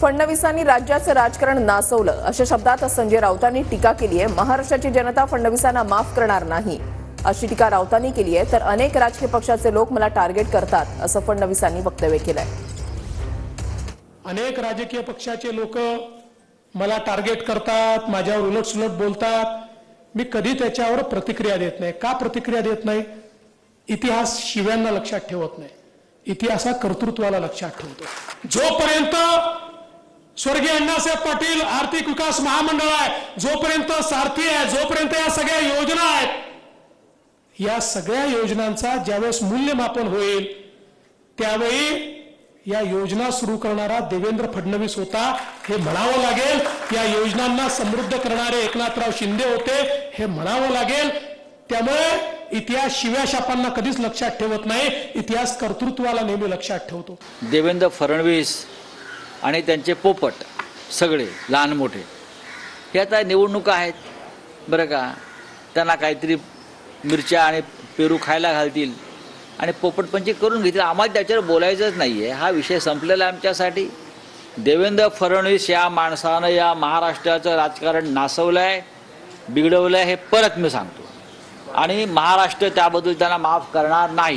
फडणवीसांनी राज्याचं राजकारण नासवलं अशा शब्दात संजय राऊतांनी टीका केली आहे। महाराष्ट्राची जनता फडणवीसांना माफ करणार नाही अशी टीका राऊतांनी केली आहे। तर अनेक राजकीय पक्षाचे लोक मला टार्गेट करतात असं फडणवीसांनी वक्तव्य केलंय। अनेक राजकीय पक्षाचे लोक मला टार्गेट करतात, माझ्यावर उलटसुलट बोलतात। मी कधी त्याच्यावर प्रतिक्रिया देत नाही। का प्रतिक्रिया देत नाही? इतिहास शिव्यांना लक्षात ठेवत नाही, इतिहासात कर्तृत्वाला लक्षात ठेवतो। जोपर्यंत स्वर्गीय अण्णासाहेब पाटील आर्थिक विकास महामंडळ आहे, जोपर्यंत सारथी आहे, जोपर्यंत या सगळ्या योजना आहेत, या सगळ्या योजनांचा ज्यावेळेस मूल्यमापन होईल त्यावेळी या योजना सुरू करणारा देवेंद्र फडणवीस होता हे म्हणावं लागेल। या योजनांना समृद्ध करणारे एकनाथराव शिंदे होते हे म्हणावं लागेल। त्यामुळे इतिहास शिव्या शापांना कधीच लक्षात ठेवत नाही, इतिहास कर्तृत्वाला नेहमी लक्षात ठेवतो। देवेंद्र फडणवीस आणि त्यांचे पोपट सगळे लहान मोठे हे आता निवडणुका आहेत बरं का, त्यांना काहीतरी मिरच्या आणि पेरू खायला घालतील आणि पोपटपंची करून घेतील। आम्हाला त्याच्यावर बोलायचंच नाही आहे, हा विषय संपलेला आहे आमच्यासाठी। देवेंद्र फडणवीस या माणसानं या महाराष्ट्राचं राजकारण नासवलं आहे, बिघडवलं आहे हे परत मी सांगतो, आणि महाराष्ट्र त्याबद्दल त्यांना माफ करणार नाही।